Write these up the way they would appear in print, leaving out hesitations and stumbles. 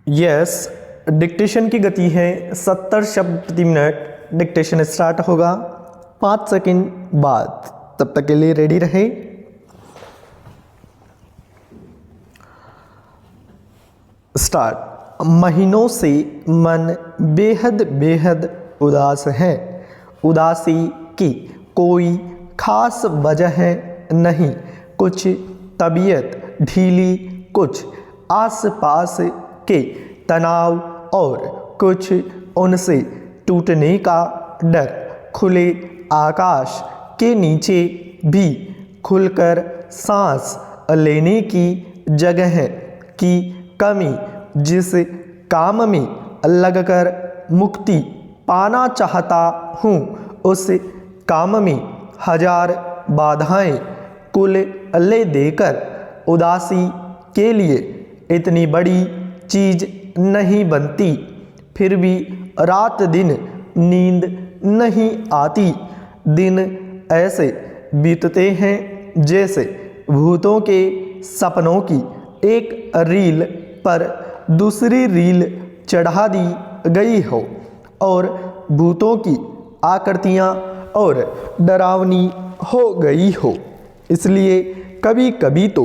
Yes, dictation की गति है 70 शब्द प्रति मिनट। डिक्टेशन स्टार्ट होगा 5 सेकंड बाद। तब तक के लिए रेडी रहे। स्टार्ट। महीनों से मन बेहद बेहद उदास है। उदासी की कोई खास वजह नहीं, कुछ तबीयत ढीली, कुछ आसपास के तनाव और कुछ उनसे टूटने का डर। खुले आकाश के नीचे भी खुलकर सांस लेने की जगह की कमी। जिस काम में लगकर मुक्ति पाना चाहता हूँ, उस काम में हजार बाधाएं कुल ले देकर उदासी के लिए इतनी बड़ी चीज नहीं बनती। फिर भी रात दिन नींद नहीं आती। दिन ऐसे बीतते हैं जैसे भूतों के सपनों की एक रील पर दूसरी रील चढ़ा दी गई हो और भूतों की आकृतियाँ और डरावनी हो गई हो। इसलिए कभी कभी तो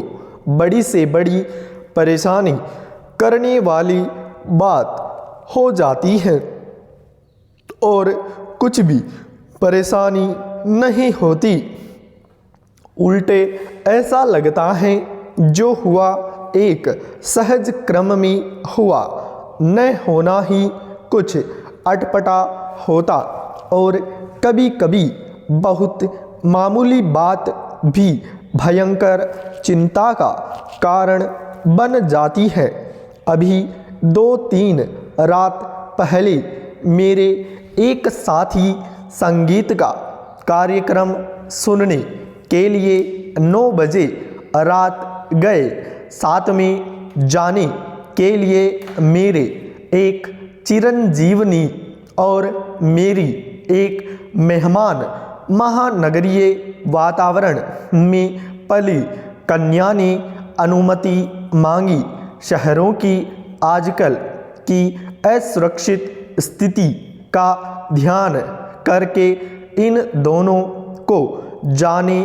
बड़ी से बड़ी परेशानी करने वाली बात हो जाती है और कुछ भी परेशानी नहीं होती। उल्टे ऐसा लगता है जो हुआ एक सहज क्रम में हुआ, न होना ही कुछ अटपटा होता। और कभी कभी बहुत मामूली बात भी भयंकर चिंता का कारण बन जाती है। अभी 2-3 रात पहले मेरे एक साथी संगीत का कार्यक्रम सुनने के लिए 9 बजे रात गए। साथ में जाने के लिए मेरे एक चिरंजीवनी और मेरी एक मेहमान महानगरीय वातावरण में पली कन्या ने अनुमति मांगी। शहरों की आजकल की असुरक्षित स्थिति का ध्यान करके इन दोनों को जाने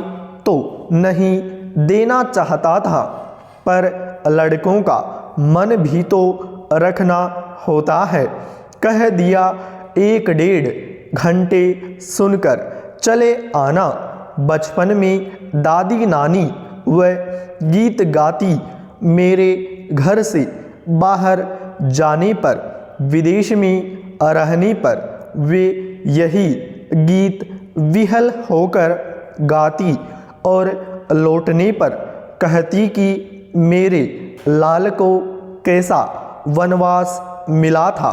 तो नहीं देना चाहता था, पर लड़कों का मन भी तो रखना होता है। कह दिया 1-1.5 घंटे सुनकर चले आना। बचपन में दादी नानी वह गीत गाती। मेरे घर से बाहर जाने पर, विदेश में रहने पर वे यही गीत विहल होकर गाती और लौटने पर कहती कि मेरे लाल को कैसा वनवास मिला था।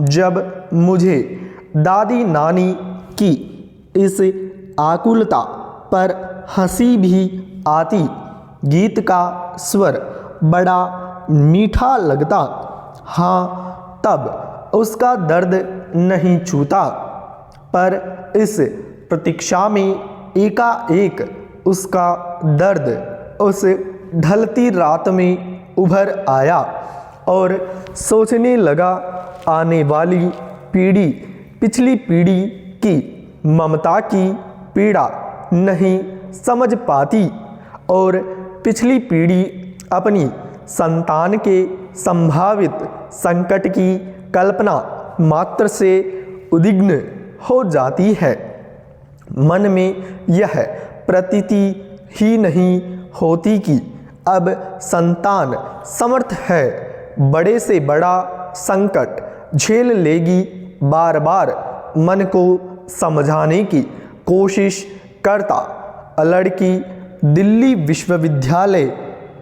जब मुझे दादी नानी की इस आकुलता पर हंसी भी आती, गीत का स्वर बड़ा मीठा लगता। हाँ, तब उसका दर्द नहीं छूता, पर इस प्रतीक्षा में एकाएक उसका दर्द उस ढलती रात में उभर आया और सोचने लगा, आने वाली पीढ़ी पिछली पीढ़ी की ममता की पीड़ा नहीं समझ पाती और पिछली पीढ़ी अपनी संतान के संभावित संकट की कल्पना मात्र से उद्विग्न हो जाती है। मन में यह प्रतीति ही नहीं होती कि अब संतान समर्थ है, बड़े से बड़ा संकट झेल लेगी। बार बार मन को समझाने की कोशिश करता। लड़की दिल्ली विश्वविद्यालय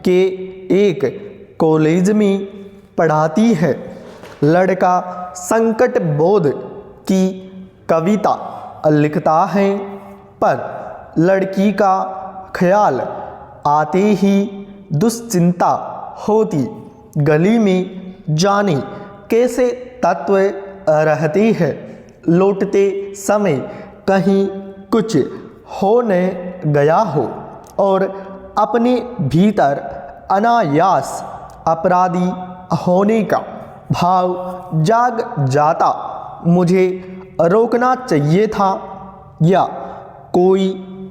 के एक कॉलेज में पढ़ाती है। लड़का संकट बोध की कविता लिखता है, पर लड़की का ख्याल आते ही दुश्चिंता होती। गली में जाने कैसे तत्व रहते हैं, लौटते समय कहीं कुछ हो न गया हो और अपने भीतर अनायास अपराधी होने का भाव जाग जाता, मुझे रोकना चाहिए था या कोई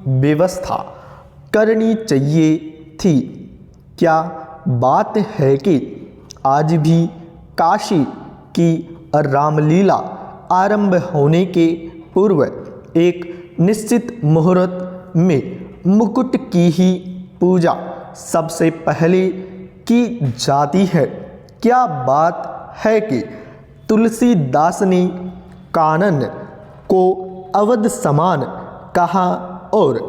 व्यवस्था करनी चाहिए थी। क्या बात है कि आज भी काशी की रामलीला आरंभ होने के पूर्व एक निश्चित मुहूर्त में मुकुट की ही पूजा सबसे पहले की जाती है। क्या बात है कि तुलसीदास ने कानन को अवध समान कहा और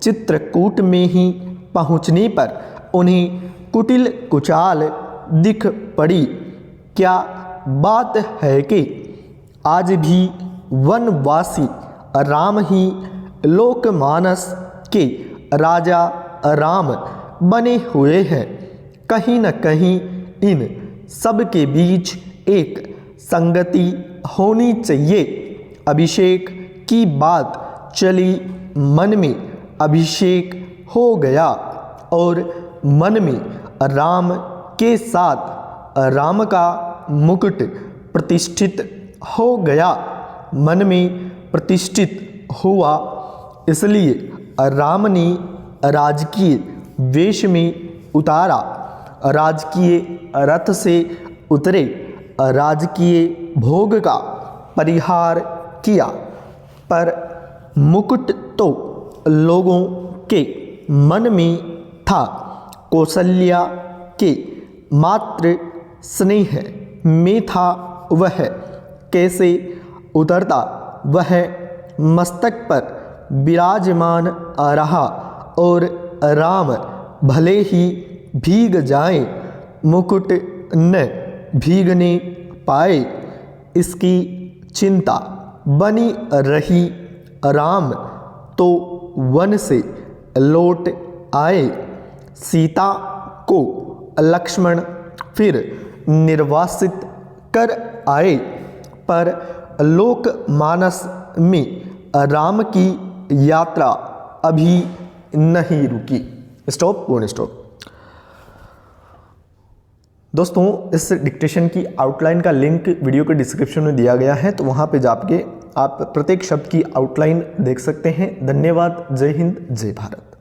चित्रकूट में ही पहुँचने पर उन्हें कुटिल कुचाल दिख पड़ी। क्या बात है कि आज भी वनवासी राम ही लोकमानस के राजा राम बने हुए हैं। कहीं न कहीं इन सब के बीच एक संगति होनी चाहिए। अभिषेक की बात चली, मन में अभिषेक हो गया और मन में राम के साथ राम का मुकुट प्रतिष्ठित हो गया। मन में प्रतिष्ठित हुआ, इसलिए राम ने राजकीय वेश में उतारा, राजकीय रथ से उतरे, राजकीय भोग का परिहार किया। पर मुकुट तो लोगों के मन में था। कौशल्या के मात्र स्नेह में था वह कैसे उतरता, वह मस्तक पर विराजमान रहा और राम भले ही भीग जाएं, मुकुट न भीगने पाए, इसकी चिंता बनी रही। राम तो वन से लौट आए, सीता को लक्ष्मण फिर निर्वासित कर आए, पर लोकमानस में राम की यात्रा अभी नहीं रुकी। स्टॉप, पूर्ण स्टॉप। दोस्तों, इस डिक्टेशन की आउटलाइन का लिंक वीडियो के डिस्क्रिप्शन में दिया गया है, तो वहाँ पे जाके आप प्रत्येक शब्द की आउटलाइन देख सकते हैं। धन्यवाद। जय हिंद, जय भारत।